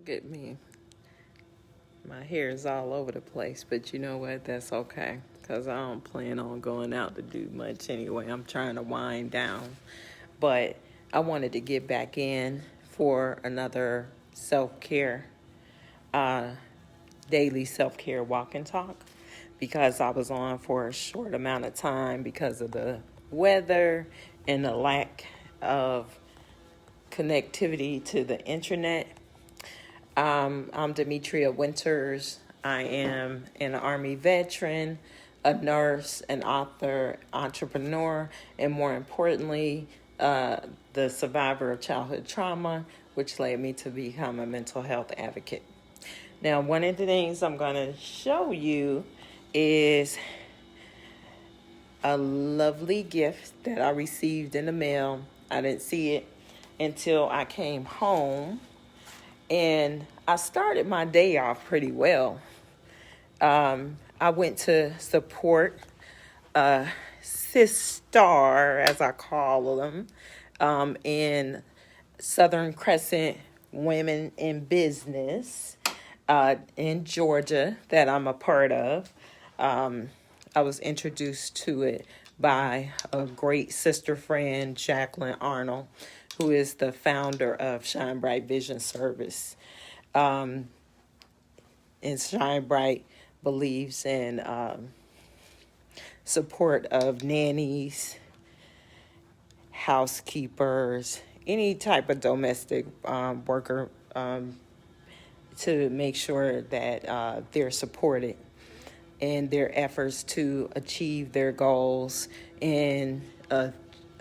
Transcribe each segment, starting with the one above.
Look at me. My hair is all over the place, but you know what? That's okay. Because I don't plan on going out to do much anyway. I'm trying to wind down. But I wanted to get back in for another self-care, uh, daily self-care walk and talk. Because I was on for a short amount of time because of the weather and the lack of connectivity to the internet. I'm Demetria Winters. I am an Army veteran, a nurse, an author, entrepreneur, and more importantly, the survivor of childhood trauma, which led me to become a mental health advocate. Now, one of the things I'm going to show you is a lovely gift that I received in the mail. I didn't see it until I came home. And I started my day off pretty well. I went to support Sister, as I call them, in Southern Crescent Women in Business in Georgia that I'm a part of. I was introduced to it by a great sister friend, Jacqueline Arnold, who is the founder of Shine Bright Vision Service. And Shine Bright believes in support of nannies, housekeepers, any type of domestic worker to make sure that they're supported in their efforts to achieve their goals and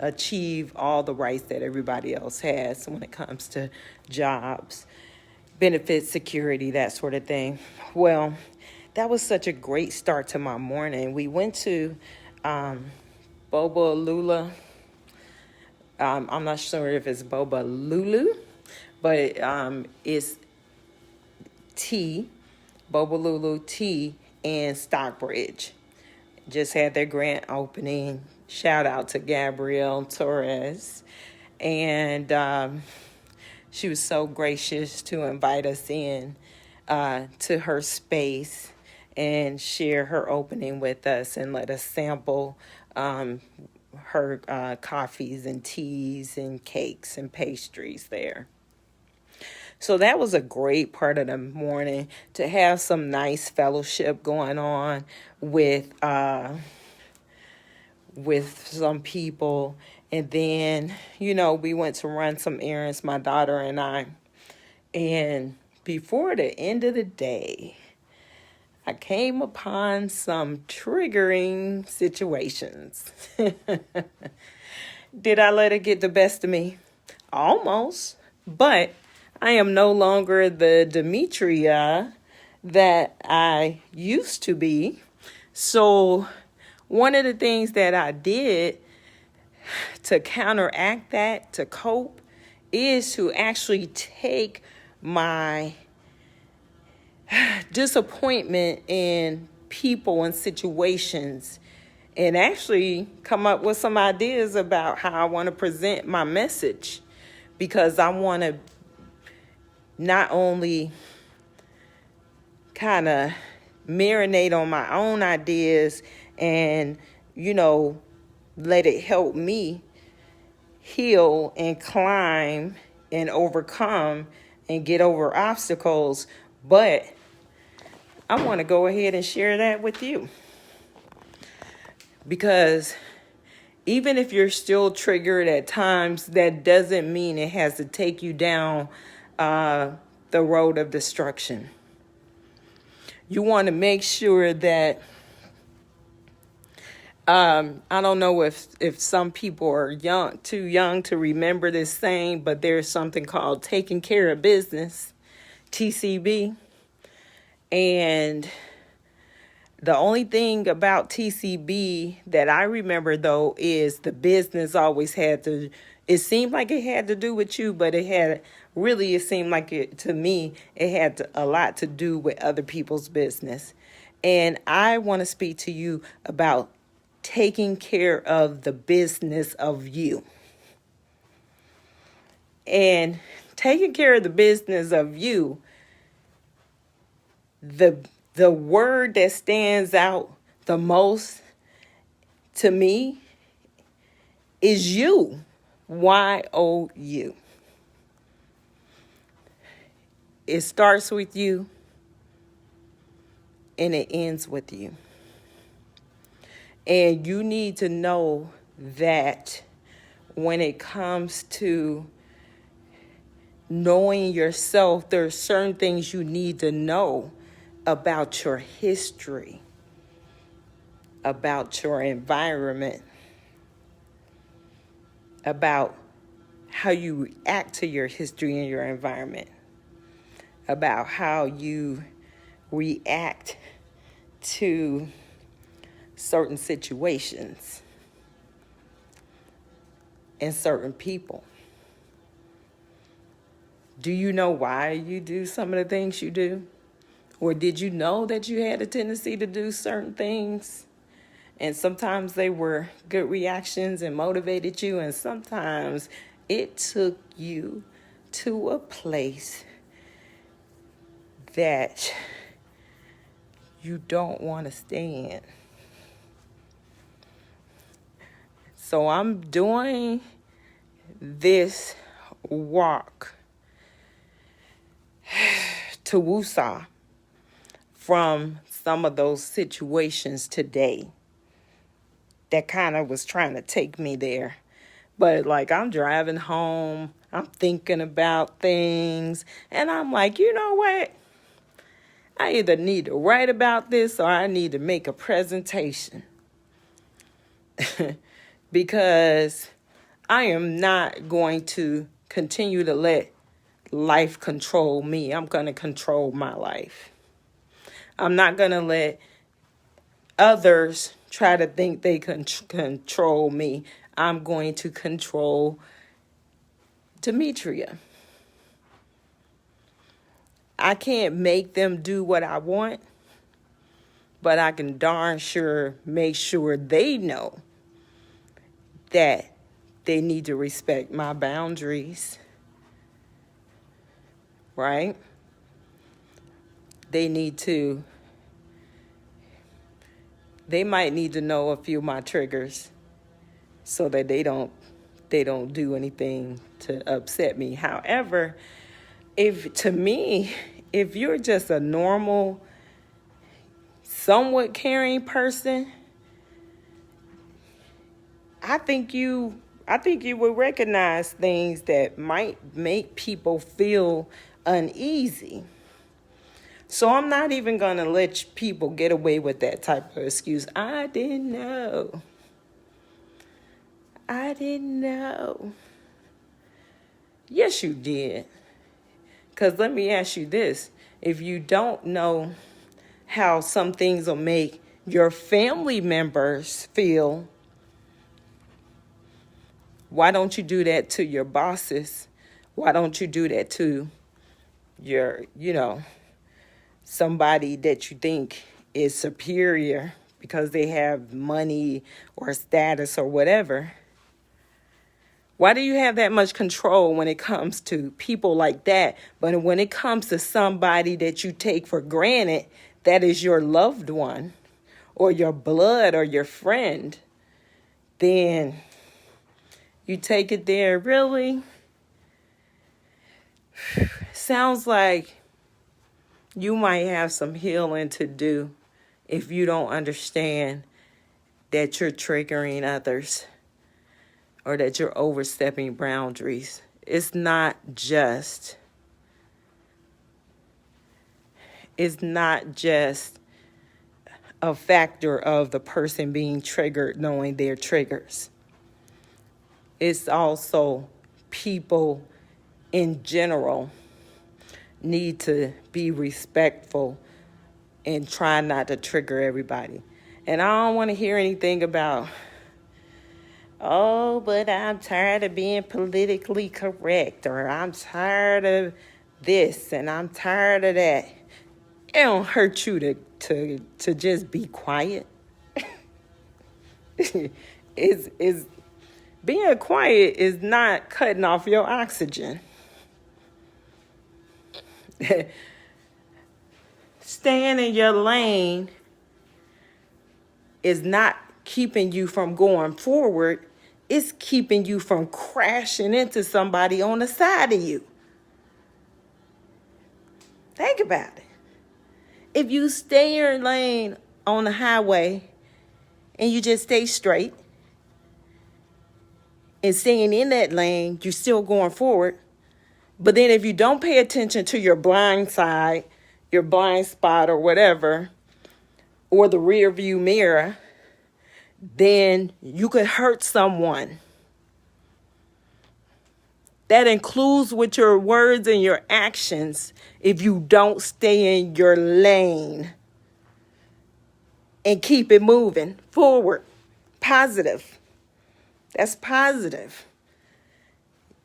achieve all the rights that everybody else has when it comes to jobs, benefits, security, that sort of thing. Well, that was such a great start to my morning. We went to Boba Lula. I'm not sure if it's Boba Lulu, but it's tea, Boba Lulu tea in Stockbridge. Just had their grand opening. Shout out to Gabrielle Torres. And she was so gracious to invite us in to her space and share her opening with us and let us sample her coffees and teas and cakes and pastries there. So that was a great part of the morning to have some nice fellowship going on with some people. And then, we went to run some errands, my daughter and I. And before the end of the day, I came upon some triggering situations. Did I let it get the best of me? Almost. But I am no longer the Demetria that I used to be. So one of the things that I did to counteract that, to cope, is to actually take my disappointment in people and situations and actually come up with some ideas about how I want to present my message, because I want to not only kind of marinate on my own ideas and, let it help me heal and climb and overcome and get over obstacles, but I want to go ahead and share that with you. Because even if you're still triggered at times, that doesn't mean it has to take you down the road of destruction. You want to make sure that I don't know if some people are too young to remember this saying, but there's something called taking care of business, TCB. And the only thing about TCB that I remember, though, is the business always it seemed like it had to do with you, but it seemed like to me, it had a lot to do with other people's business. And I want to speak to you about taking care of the business of you. And taking care of the business of you the word that stands out the most to me is you. YOU. It starts with you and it ends with you. And you need to know that when it comes to knowing yourself, there are certain things you need to know about your history, about your environment, about how you react to your history and your environment, about how you react to certain situations and certain people. Do you know why you do some of the things you do? Or did you know that you had a tendency to do certain things? And sometimes they were good reactions and motivated you, and sometimes it took you to a place that you don't want to stay in. So I'm doing this walk to Woosah from some of those situations today that kind of was trying to take me there. But like, I'm driving home, I'm thinking about things, and I'm like, you know what? I either need to write about this or I need to make a presentation. Because I am not going to continue to let life control me. I'm going to control my life. I'm not going to let others try to think they can control me. I'm going to control Demetria. I can't make them do what I want, but I can darn sure make sure they know that they need to respect my boundaries, right? They might need to know a few of my triggers so that they don't do anything to upset me. However, if you're just a normal, somewhat caring person, I think you would recognize things that might make people feel uneasy. So I'm not even going to let people get away with that type of excuse. I didn't know. Yes, you did. Because let me ask you this. If you don't know how some things will make your family members feel, why don't you do that to your bosses? Why don't you do that to your, somebody that you think is superior because they have money or status or whatever? Why do you have that much control when it comes to people like that? But when it comes to somebody that you take for granted, that is your loved one or your blood or your friend, then you take it there. Really? Sounds like you might have some healing to do if you don't understand that you're triggering others or that you're overstepping boundaries. It's not just a factor of the person being triggered knowing their triggers. It's also people in general need to be respectful and try not to trigger everybody. And I don't want to hear anything about, oh, but I'm tired of being politically correct, or I'm tired of this and I'm tired of that. It don't hurt you to just be quiet. Is being quiet is not cutting off your oxygen. staying in your lane is not keeping you from going forward. It's keeping you from crashing into somebody on the side of you. Think about it. If you stay in your lane on the highway and you just stay straight and staying in that lane, you're still going forward. But then if you don't pay attention to your blind side, your blind spot or whatever, or the rear view mirror, then you could hurt someone. That includes with your words and your actions if you don't stay in your lane and keep it moving forward. Positive. That's positive.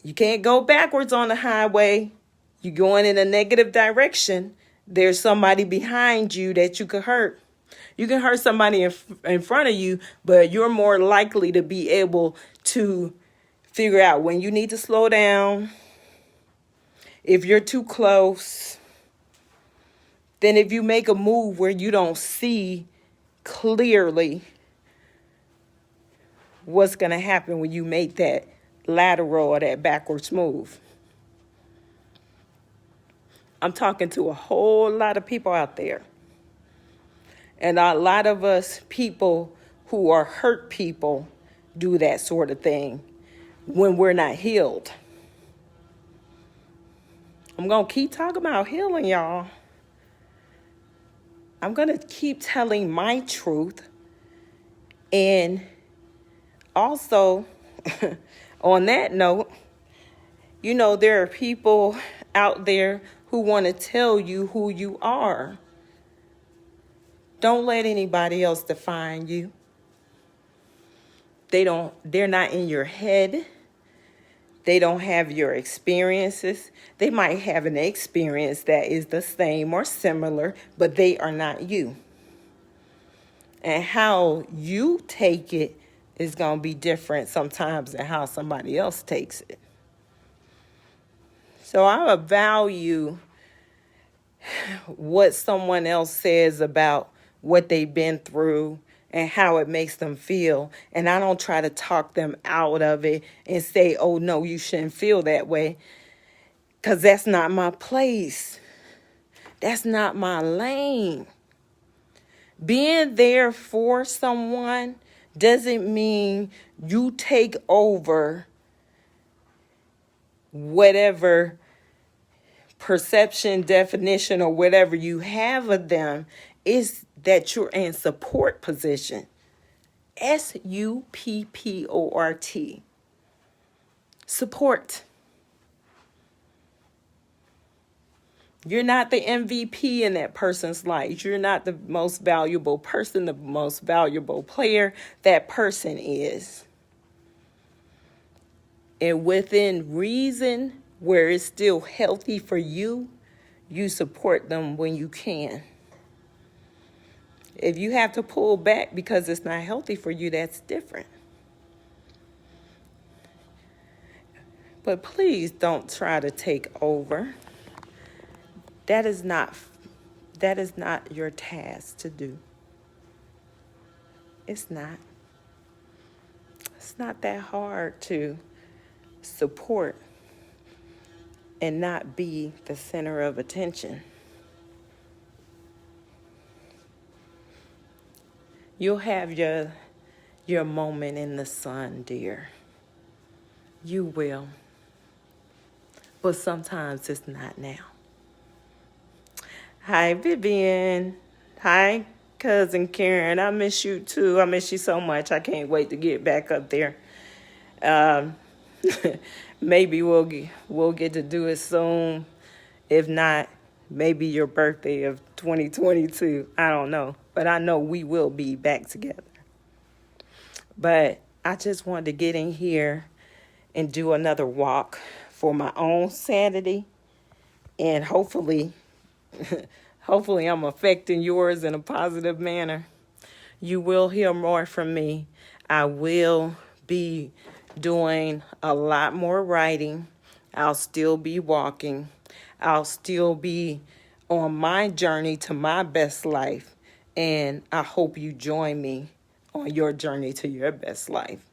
You can't go backwards on the highway. You're going in a negative direction. There's somebody behind you that you could hurt. You can hurt somebody in front of you, but you're more likely to be able to figure out when you need to slow down. If you're too close, then if you make a move where you don't see clearly what's going to happen when you make that lateral or that backwards move. I'm talking to a whole lot of people out there. And a lot of us people who are hurt people do that sort of thing when we're not healed. I'm going to keep talking about healing, y'all. I'm going to keep telling my truth. And also, on that note, you know, there are people out there who want to tell you who you are. Don't let anybody else define you. They're not in your head. They don't have your experiences. They might have an experience that is the same or similar, but they are not you. And how you take it is going to be different sometimes than how somebody else takes it. So I value what someone else says about what they've been through and how it makes them feel. And I don't try to talk them out of it and say, oh, no, you shouldn't feel that way. Because that's not my place. That's not my lane. Being there for someone doesn't mean you take over whatever perception, definition, or whatever you have of them. Is that you're in support position. SUPPORT. Support. You're not the MVP in that person's life. You're not the most valuable person, the most valuable player. That person is. And within reason, where it's still healthy for you, you support them when you can. If you have to pull back because it's not healthy for you, that's different. But please don't try to take over. That is not your task to do. It's not. It's not that hard to support and not be the center of attention. You'll have your moment in the sun, dear. You will. But sometimes it's not now. Hi, Vivian. Hi, cousin Karen. I miss you too. I miss you so much. I can't wait to get back up there. Maybe we'll get to do it soon. If not, maybe your birthday of 2022. I don't know. But I know we will be back together. But I just wanted to get in here and do another walk for my own sanity. And hopefully I'm affecting yours in a positive manner. You will hear more from me. I will be doing a lot more writing. I'll still be walking. I'll still be on my journey to my best life. And I hope you join me on your journey to your best life.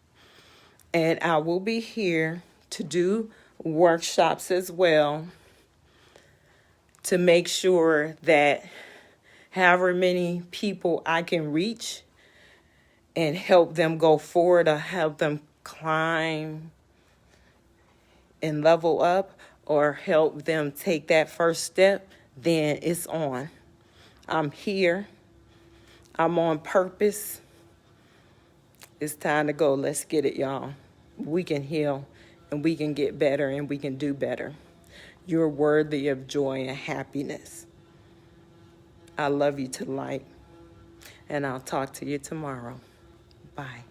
And I will be here to do workshops as well to make sure that however many people I can reach and help them go forward or help them climb and level up or help them take that first step, then it's on. I'm here. I'm on purpose. It's time to go. Let's get it, y'all. We can heal and we can get better and we can do better. You're worthy of joy and happiness. I love you to life, and I'll talk to you tomorrow. Bye.